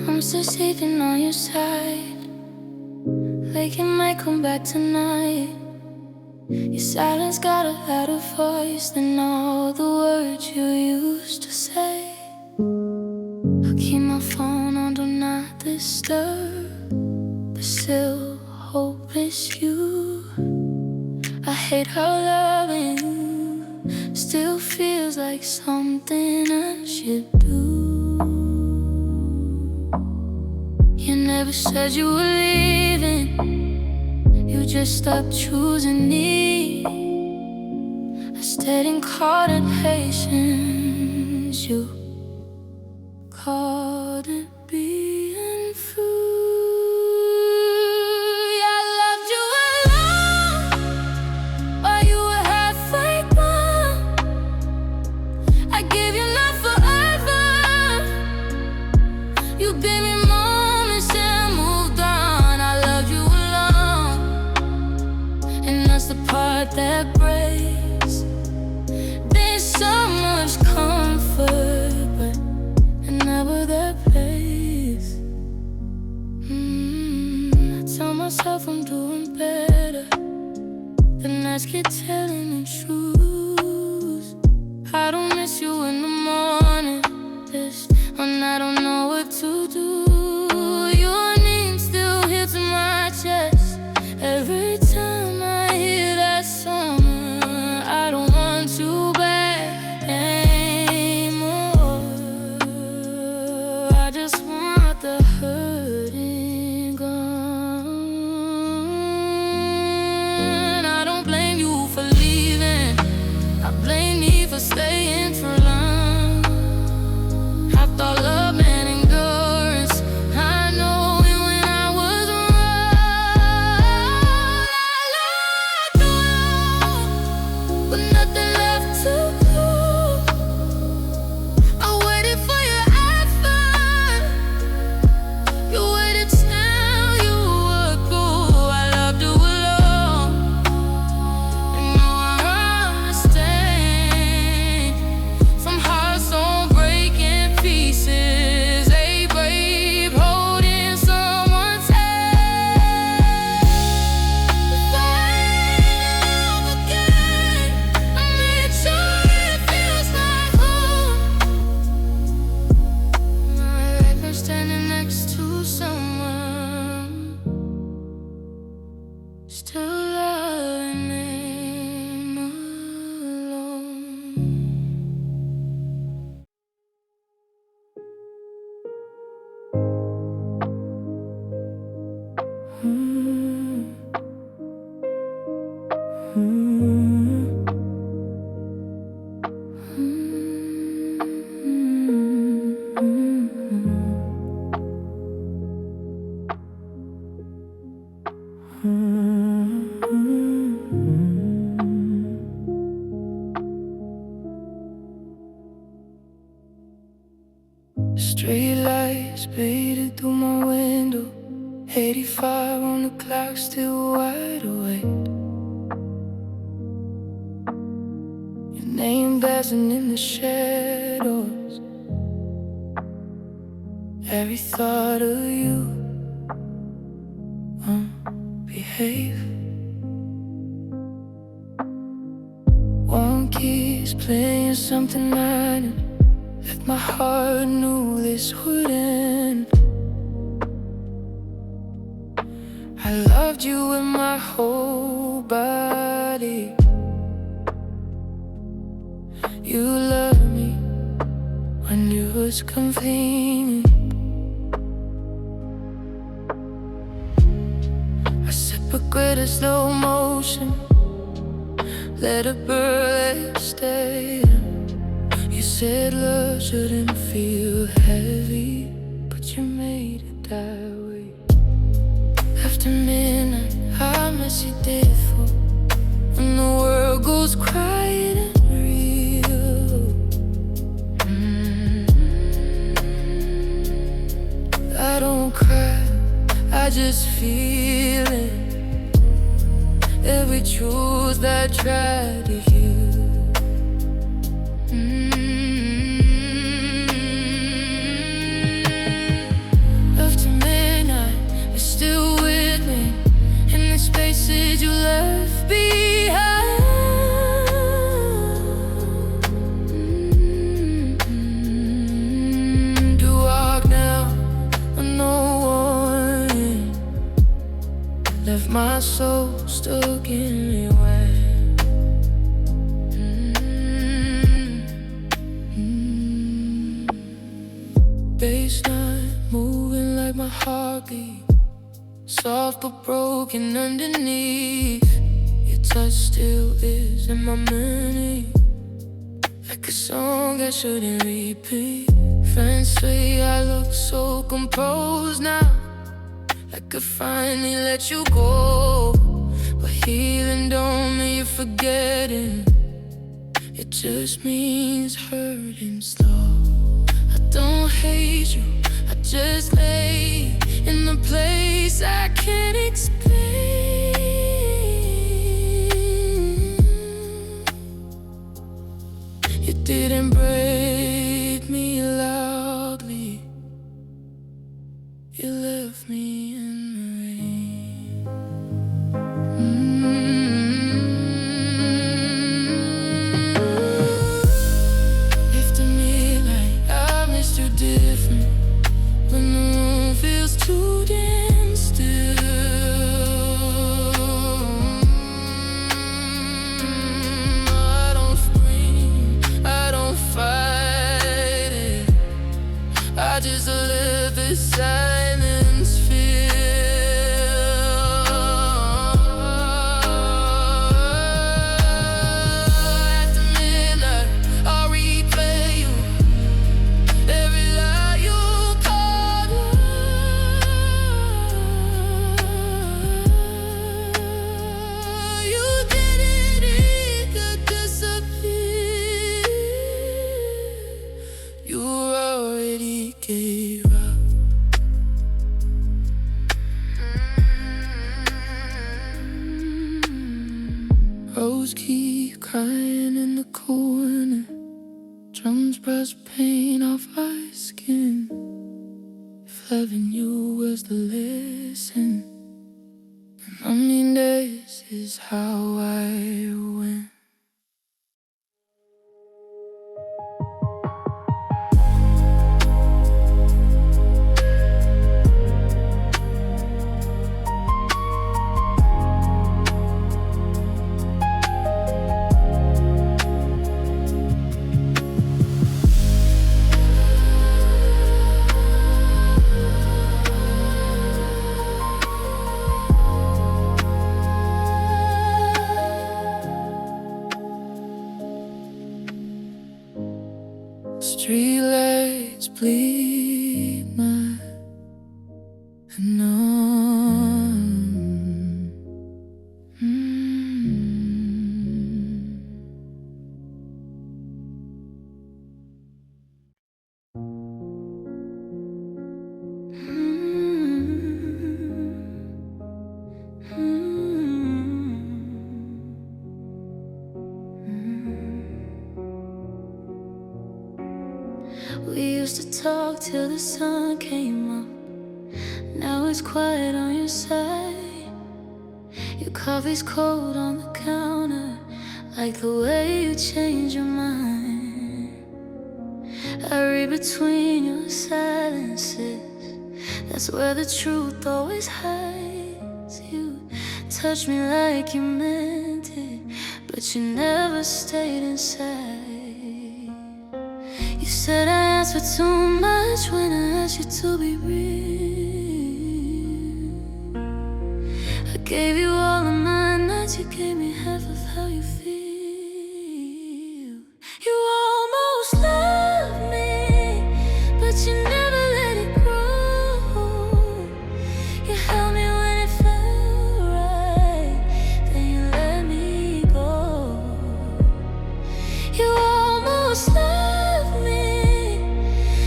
I'm still sleeping on your side. Like it might come back tonight. Your silence got a louder voice than all the words you used to say. I'll keep my phone on do not disturb, but still hope it's you. I hate how loving you still feels like something I should do. You never said you were leaving, you just stopped choosing me. I stayed and caught in patience, you caught it being free. I loved you alone while you were halfway gone. I gave you love forever. You gave me moments and moved on. I loved you alone, and that's the part that breaks. There's so much comfort, but never that place. I tell myself I'm doing better, then let's get telling the truth. I don't miss you in the morning, just when I don't know what to do. Your name still hits my chest every time I hear that song. I don't want you back anymore. I just want the hurting gone. I don't blame you for leaving, I blame me for staying too long. I thought love meant endurance, I know it when I was wrong. I let go, but nothing left to prove. I waited for your effort, you waited till you would go. I loved you alone, and now I understand. Some hearts don't break in pieces, they break holding someone's hand. If I love again, I made sure it feels like home. Like I'm standing next to someone still loving them alone. Street lights faded through my window, 85 on the clock, still wide awake. Your name dancing in the shadows, every thought of you. Behave. One keeps playing something minor, if my heart knew this would end. I loved you with my whole body. You loved me when it was convenient. I reciprocated slow motion, let a bird stay. You said love shouldn't feel heavy, but you made it that way. After midnight, I miss you different, when the world goes quiet and real. I don't cry, I just feel it, every truth I tried to heal. my soul stuck in rewind. Baseline moving like my heartbeat, soft but broken underneath. Your touch still is in my memory, like a song I shouldn't repeat. Friends say I look so composed now, I could finally let you go. But healing don't mean you're forgetting, it just means hurting slow. I don't hate you, I just lay in the place I can't explain. You didn't break me loudly, you left me in the rain. Lifting me like I missed you different, when the room feels too damn still. I don't scream, I don't fight it, I just let the silence fill. After midnight, I'll replay you, every lie you told. You didn't need to disappear, you already gave up. Rose keep crying in the corner, drums brush paint off our skin. If loving you was the lesson, then I mean this is how I went. Streetlights bleed my numb. We used to talk till the sun came up, now it's quiet on your side. Your coffee's cold on the counter, like the way you change your mind. I read between your silences, that's where the truth always hides. You touched me like you meant it, but you never stayed inside. You said I asked for too much when I asked you to be real. I gave you all of my nights, you gave me half of how you feel. You almost loved me, but you never let it grow. You held me when it felt right, then you let me go. You almost loved me,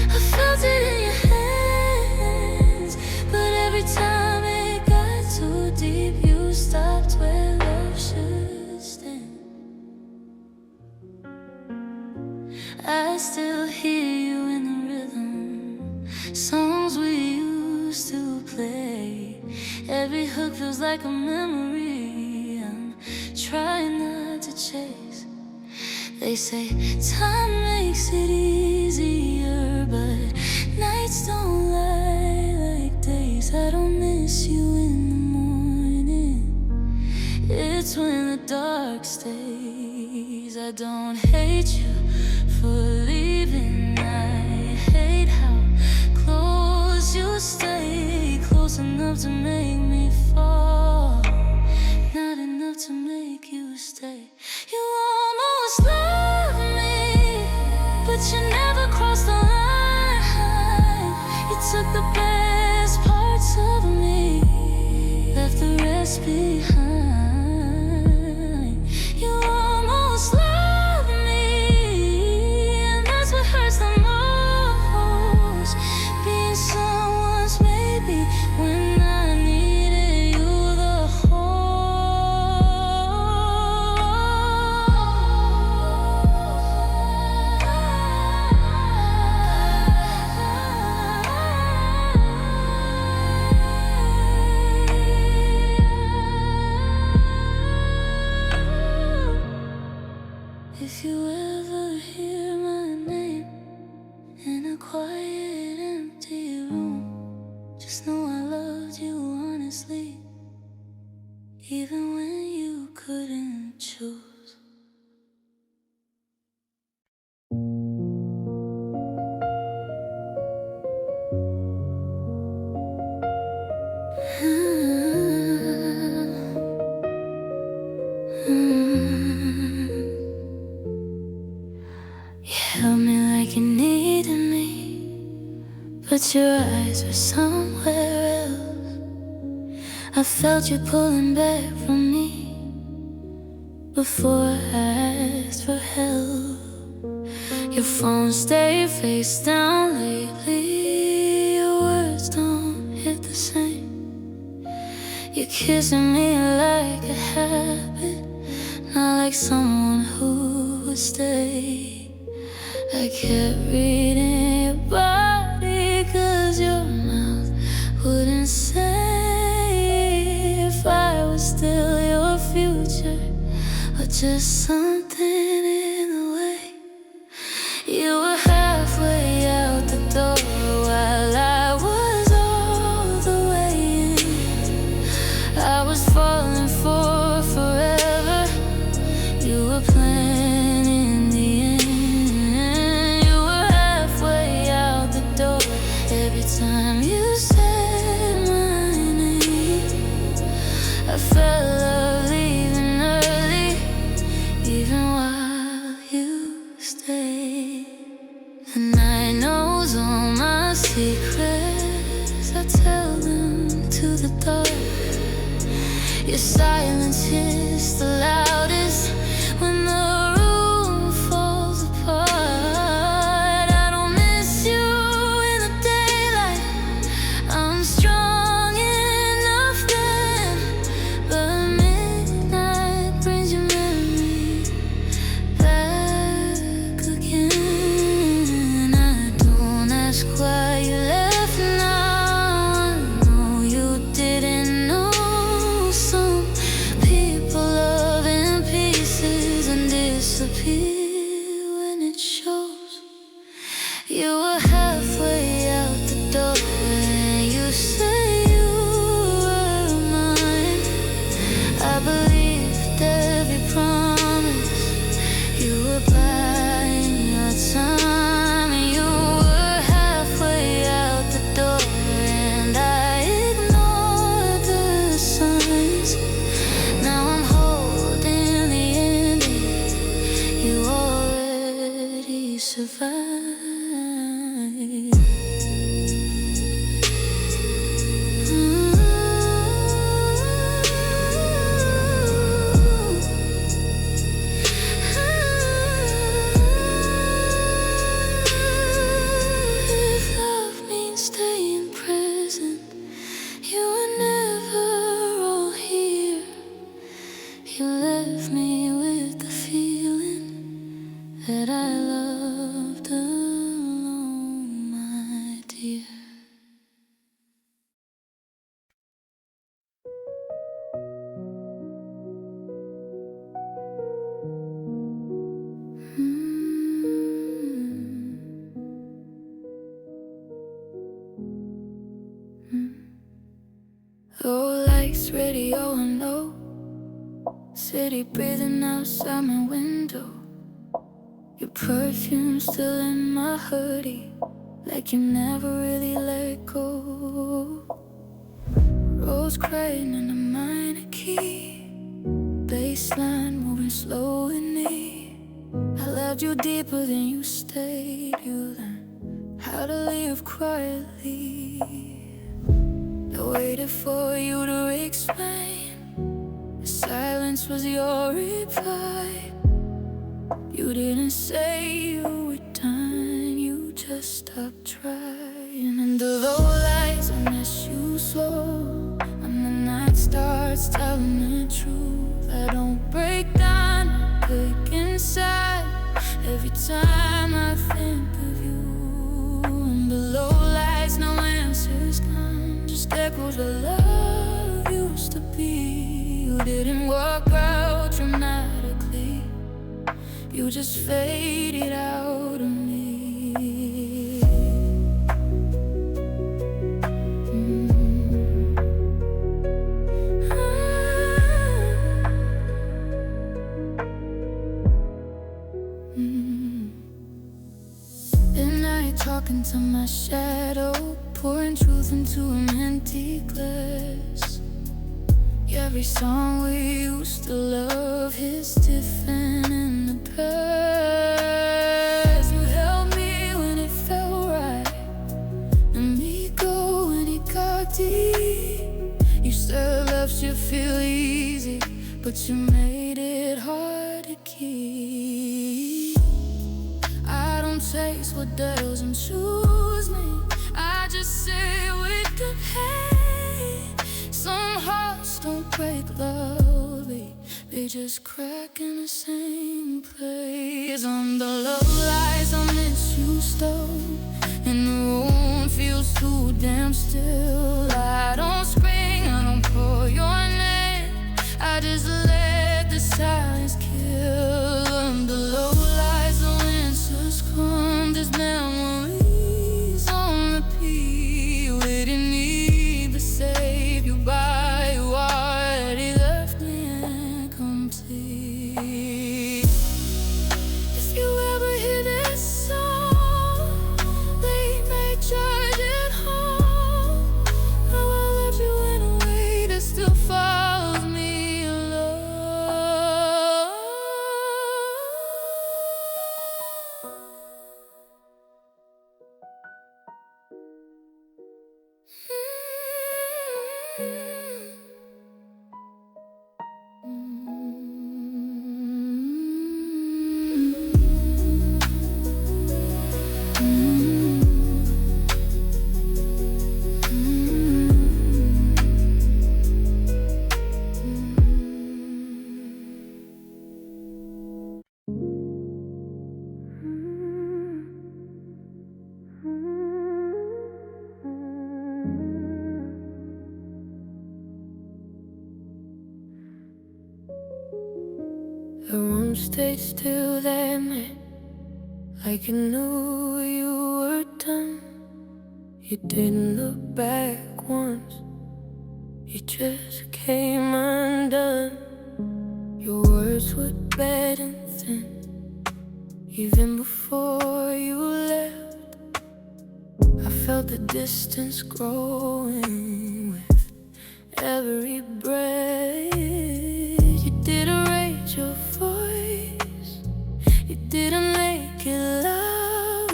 I felt it in your hands, but every time it got too deep, you stopped where love should stand. I still hear you in the rhythm, songs we used to play. Every hook feels like a memory I'm trying not to chase. They say time makes it easier, but nights don't lie like days. I don't miss you in the morning, dark days. I don't hate you for leaving. I hate how close you stay, close enough to make me fall, not enough to make you stay. You almost love me, but you never crossed the line. You took the best parts of me, left the rest behind. You almost love me, and that's what hurts the most. Being someone's maybe when I needed you the If you ever hear my name in a quiet, empty room, just know I loved you honestly, even when you couldn't choose. You held me like you needed me, but your eyes were somewhere else. I felt you pulling back from me before I asked for help. Your phone stayed face down lately. Your words don't hit the same. You're kissing me like a habit, not like someone who would stay. I kept reading your body, 'cause your mouth wouldn't say if I was still your future, or just something in the way. You were halfway out the door while I was all the way in. I was falling for forever. You were planning the end. You were halfway out the door every time you said my name. I felt love leaving early, even while you stayed. The night knows all my secrets. I tell them to the dark. Your silence is the loudest when the room falls apart. I don't miss you in the daylight. I'm strong enough then, but midnight brings your memory back again. I don't ask why you left now. I know you didn't know. Some people love in pieces and disappear when it shows. You were halfway out the door and you say you were mine. I believed every promise. You were buying your time. You were halfway out the door and I ignored the signs. Now I'm holding the ending you already survived. If love means staying present, you were never all here. You left me with the feeling that I loved alone, my dear. Low lights, radio, and low city breathing outside my window. Your perfume still in my hoodie, like you never really let go. Rose crying in a minor key, bassline moving slow in me. I loved you deeper than you stayed. You learned how to live quietly. I waited for you to explain. The silence was your reply. You didn't say you were done, you just stopped trying. And the low lights, I miss you slow, and the night starts telling the truth. I don't break down, I break inside every time I think of you. And the low lights, no answers come, just echoes of love used to be. You didn't walk out dramatically, you just faded out of me. At night talking to my shadow, pouring truth into an empty glass. Every song we used to love hits different in the past. You held me when it felt right, and me go when it got deep. You said love should feel easy, but you made it hard to keep. I don't taste what doesn't choose me, I just say with the pain. Some hearts don't break loudly, they just crack in the same place. On the low lights, I miss you slow, and the room feels too damn still. I don't scream, I don't call your name, I just let the silence kill. On the low lights, no answers come, just memories on repeat. We didn't need to save you by what he left me incomplete. If you ever hear this song, late night charge at home, how I left you in a way that still follows me alone. The room stayed still that night, like it knew you were done. You didn't look back once, you just came undone. Your words were bad and thin, even before you left. I felt the distance growing with every breath. You didn't raise your voice, you didn't make it loud.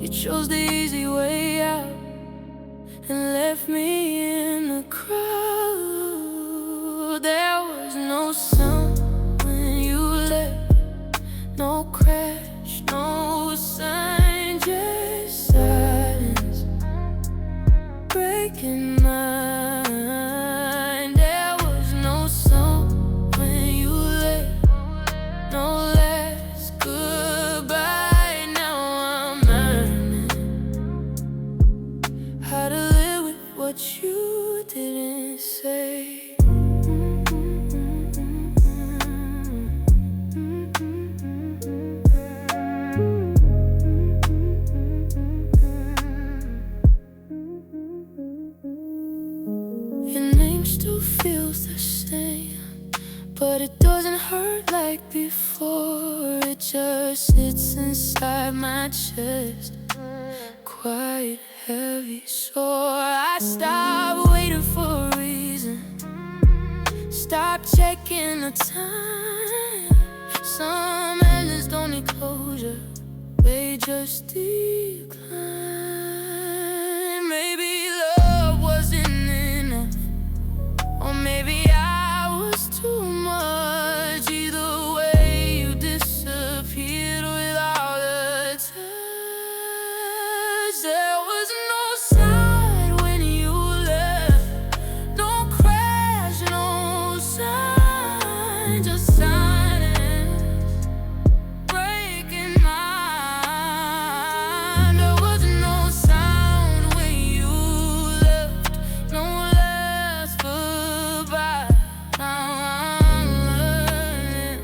You chose the easy way out and left me in the crowd. There was no sound when you left, no crash, no sign, just silence breaking mine. There was no song when you left, no last goodbye. Now I'm learning how to live with what you didn't say. Your name still feels the same, but it doesn't hurt like before. It just sits inside my chest, quite heavy. So I stop waiting for a reason, stop checking the time. Some endings don't need closure, they just decline. Maybe love wasn't enough, or maybe I was too much. Either way, you disappeared without a touch. There was no sign when you left, no crash, no sign, just silence breaking mine. There was no sound when you left, no last goodbye. Now I'm learning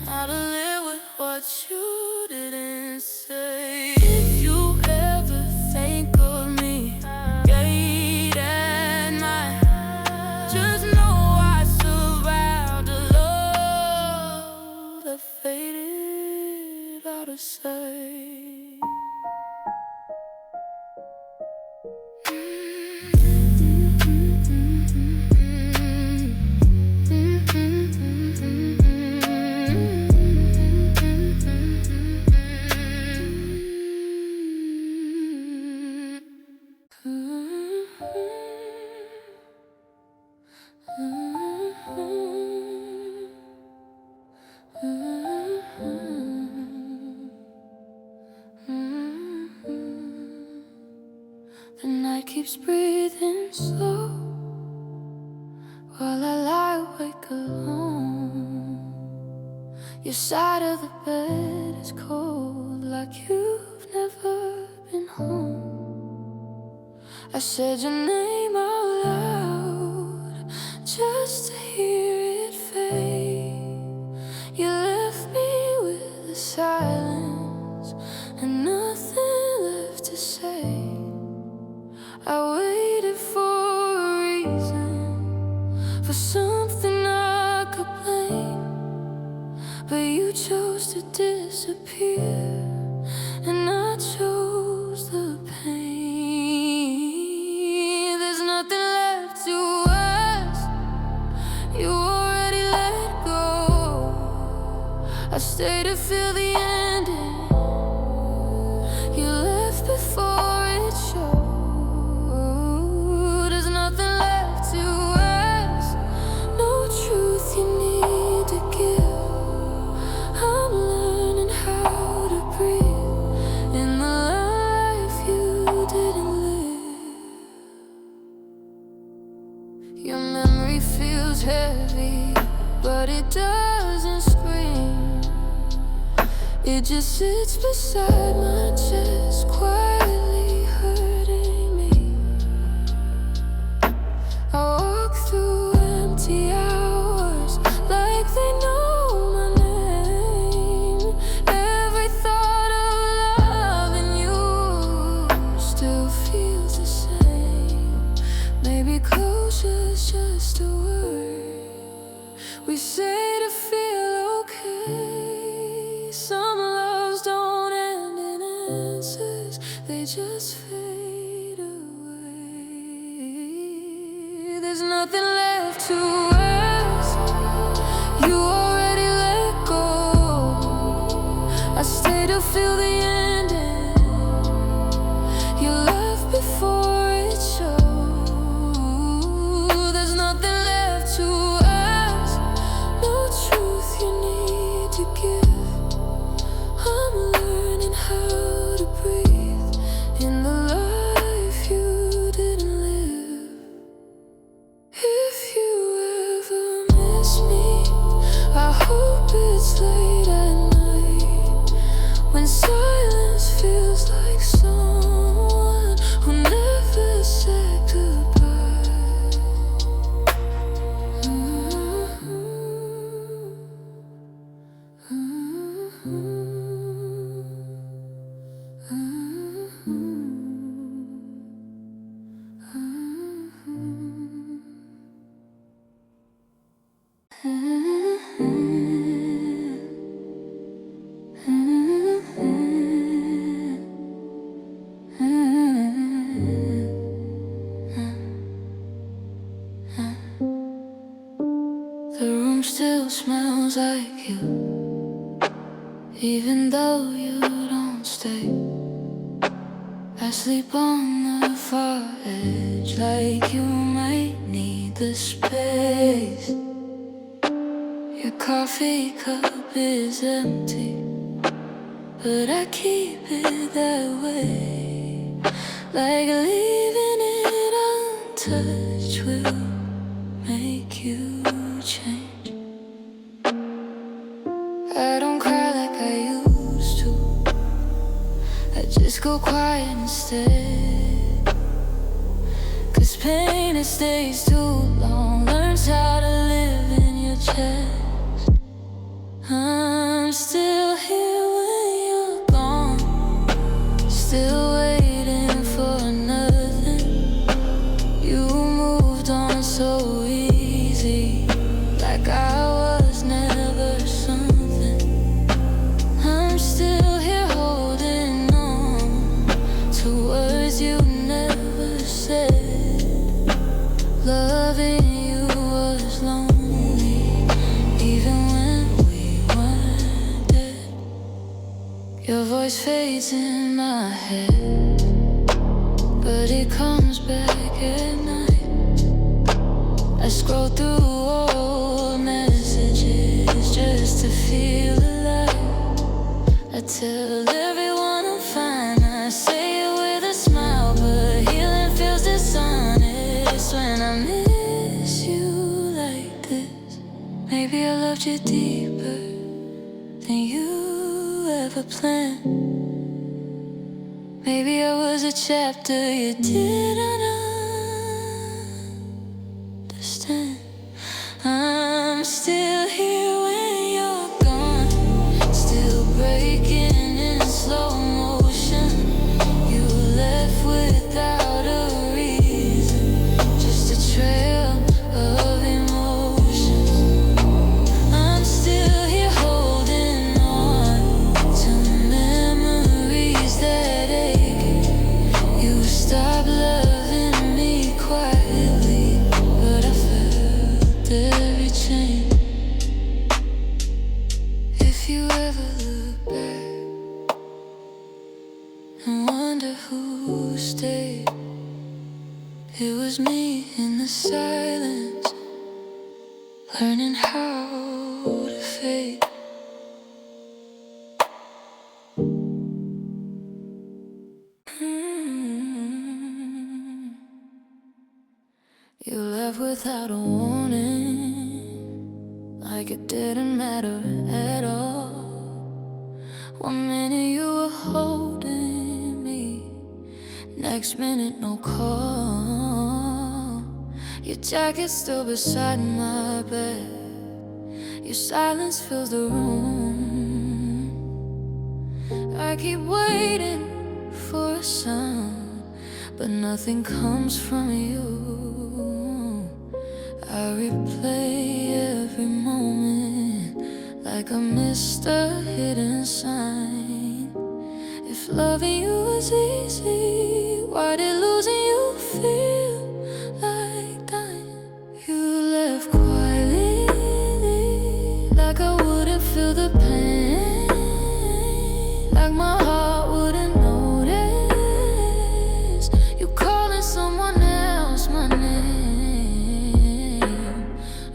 how to live with what you didn't say. If you ever think of me late at night, just know I survived a love that faded out of sight. The night keeps breathing slow while I lie awake alone. Your side of the bed is cold, like you've never been home. I said your name out loud just to hear it fade. You left me with the silence and nothing left to say. I waited for a reason, for something I could blame, but you chose to disappear, and I chose the pain. There's nothing left to ask, you already let go. I stayed to feel the ending, you left before it showed. There's nothing left to ask, no truth you need to give. I'm learning how to breathe in the life you didn't live. Your memory feels heavy, but it doesn't scream. It just sits beside my chest, quietly hurting me. I walk through empty hours like they know my name. Every thought of loving you still feels the same. Maybe closure's just a word we say to feel okay. Some loves don't end in answers, they just fade away. There's nothing left to ask, you already let go. I stay to feel the ending, you left before it showed. There's nothing left to ask, no truth you need to give. I'm learning how to breathe in the life you didn't live. If you ever miss me, I smells like you, even though you don't stay. I sleep on the far edge, like you might need the space. Your coffee cup is empty, but I keep it that way. Like leaving it untouched will make you change. I don't cry like I used to, I just go quiet instead. Cause pain, it stays too long, learns how to live in your chest. I'm still here when you're gone, still waiting for nothing. You moved on so easy, like I was never something. I'm still here holding on to words you never said. Loving you was lonely, even when we weren't dead. Your voice fades in my head, but it comes back at night. I scroll through old messages just to feel alive. I tell everyone I'm fine, I say it with a smile, but healing feels dishonest when I miss you like this. Maybe I loved you deeper than you ever planned. Maybe I was a chapter you didn't understand. I'm still here when you're gone, still breaking in slow motion. You left without a reason, just a trail of emotions. I'm still here holding on to memories that ache. You stopped loving me quietly, but I felt every change. If you ever look back and wonder who stayed, it was me in the silence, learning how to fade. You left without a warning, like it didn't matter at all. One minute you were holding me, next minute no call. Your jacket's still beside my bed, your silence fills the room. I keep waiting for a sound, but nothing comes from you. I replay every moment like I missed a hidden sign. If loving you was easy, why did losing you feel like dying? You left quietly, like I wouldn't feel the pain, like my heart wouldn't notice you calling someone else my name.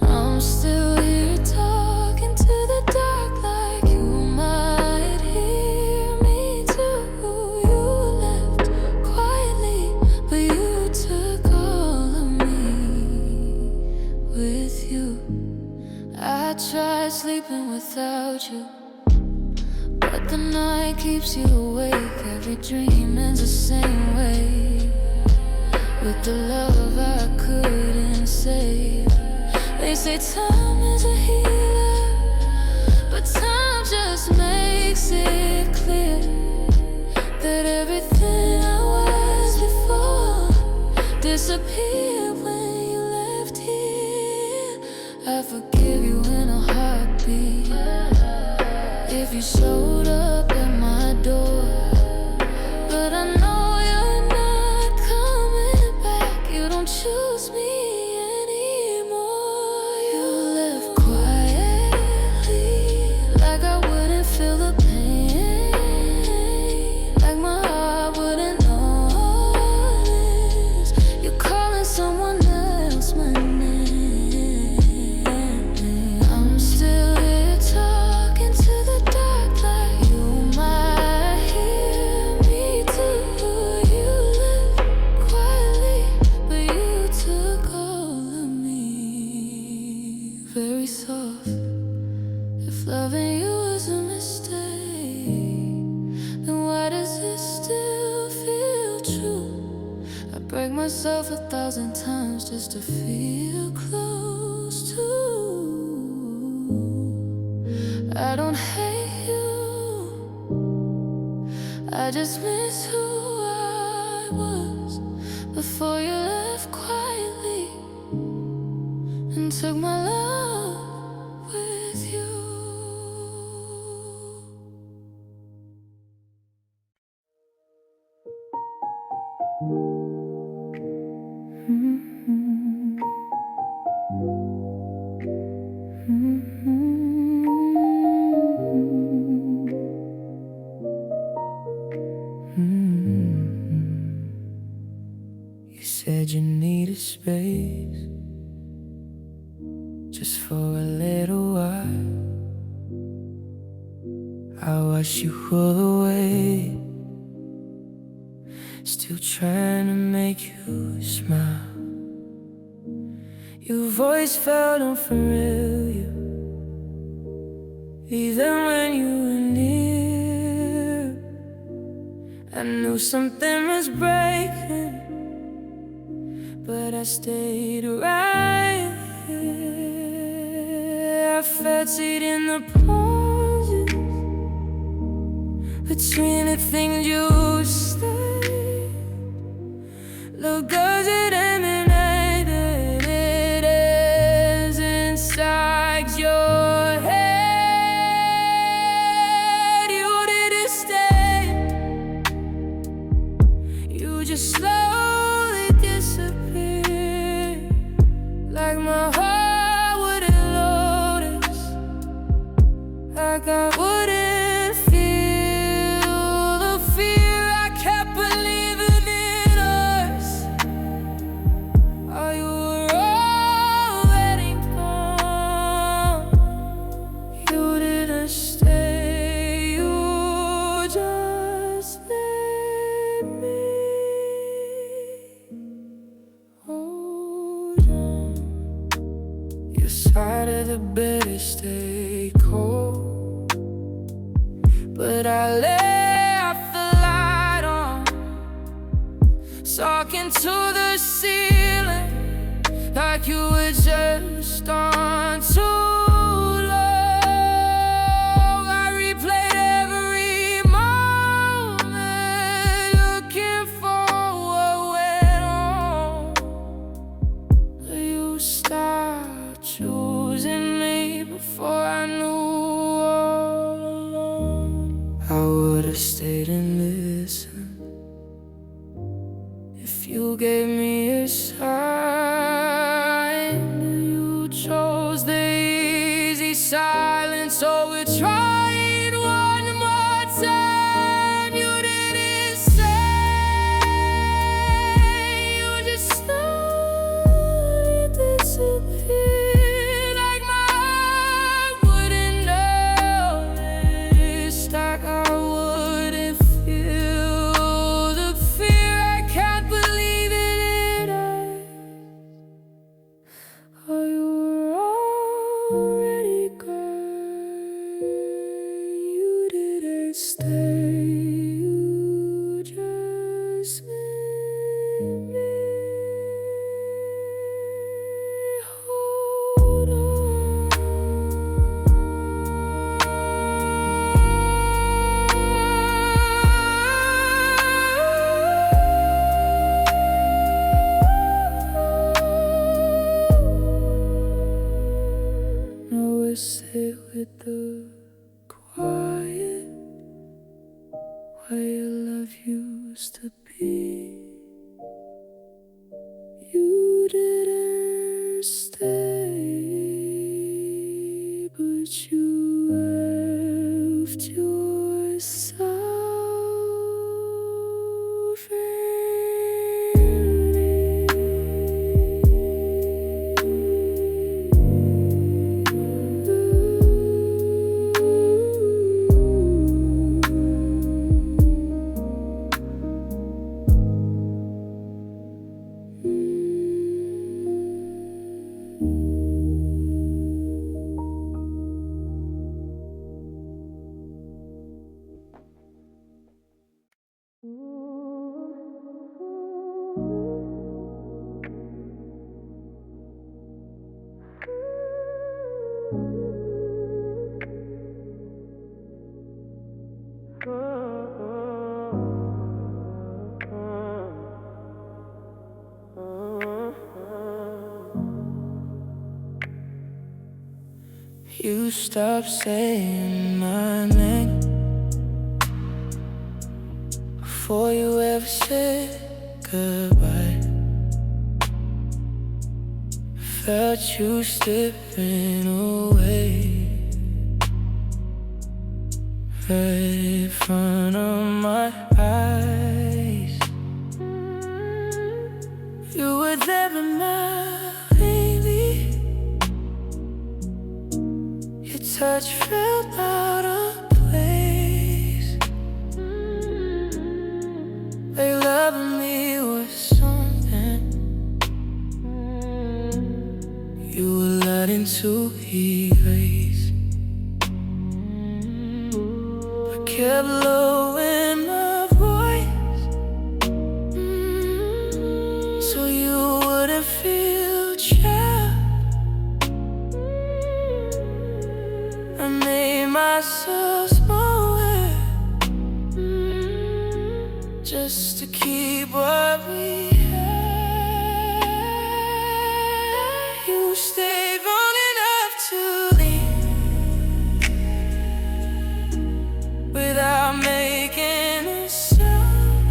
I'm still here talking to the dark, like you might hear me too. You left quietly, but you took all of me with you. I tried sleeping without you, but the night keeps you awake. Every dream ends the same way, with the love I couldn't save. They say time is a healer, but time just makes it clear that everything I was before disappeared when you left here. I forgive you in a heartbeat if you showed up at my door, but I know you're not coming back. You don't choose me anymore. You left quiet, break myself 1,000 times just to feel close to. I don't hate you, I just miss who I was before you left quietly and took my love with you. You said you needed space just for a little while. I watched you pull away, still trying to make you smile. Your voice felt unfamiliar, even when you were near. I knew something was breaking, but I stayed right here. I felt it in the pauses between the things you said. Look good it emanated as inside your head. You didn't stay, you just slowly disappeared, like my heart wouldn't notice, like I wouldn't feel the fear. I kept believing in us. Oh, you were already gone. You didn't stay, you just let me hold on. Your side of the bed is stay cold, but I left the light on, talking to the ceiling, like you were just on too long. I replayed every moment, looking for what went wrong. You stopped choosing me before I knew all along. I would've stayed and listened if you gave me a sign. You chose the easy silence over trying one more time. You didn't say, you just slowly disappeared, like my heart wouldn't notice, like I wouldn't feel the fear. I can't believe it in us. Oh, you were already gone. You didn't stay, you just let me hold on. No, we sit with the quiet where your love used to be. You didn't stay, but you left yourself You stopped saying my name before you ever said goodbye. Felt you slipping away right in front of my eyes. You were there but not really. Your touch felt out of place. Like loving me was something you were letting to erase. I kept lowering my voice so you wouldn't feel trapped. I made myself smaller just to keep what we had. You stayed long enough to leave without making a sound.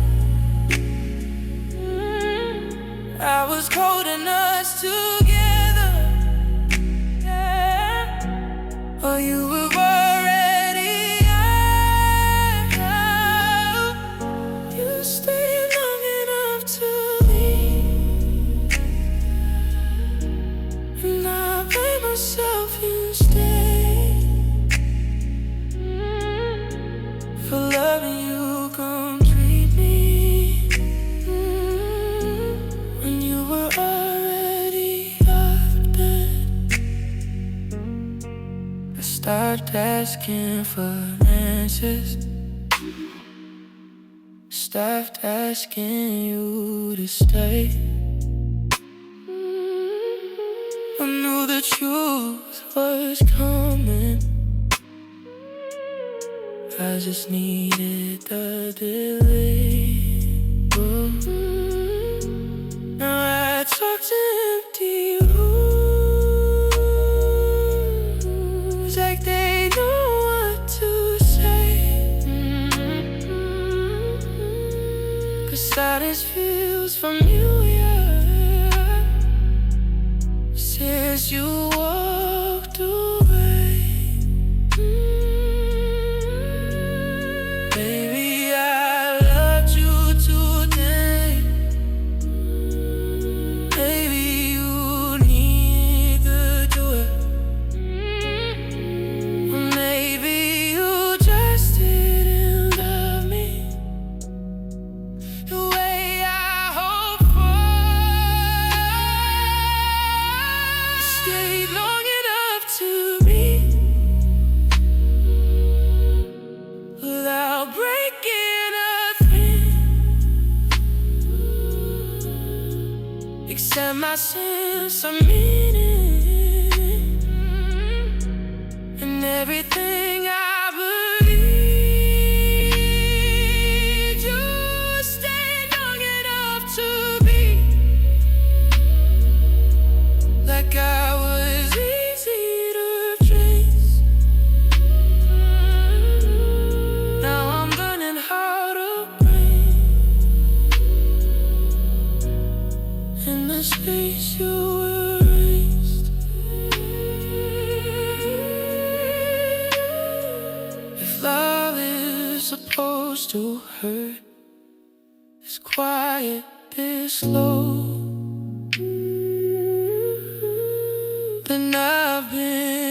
I was holding us together, yeah. Oh, you were already out. You stayed long enough to leave, and I blame myself instead for loving you completely when you were already out of bed. I stopped asking for answers, stopped asking you to stay. I knew the truth was coming, I just needed the delay. Now I talk to empty rooms like they know what to say. 'Cause silence feels familiar since you walked away. Baby, I loved you today. Maybe you need the joy. Or maybe you just didn't love me the way I hoped for. You stayed long enough to be without breaking a thing. Accept my sense of meaning and everything I believe. You stayed long enough to be like I was easy to trace. Now I'm learning how to breathe in the space you erased. If love is supposed to hurt, it's quiet, it's slow, then I've been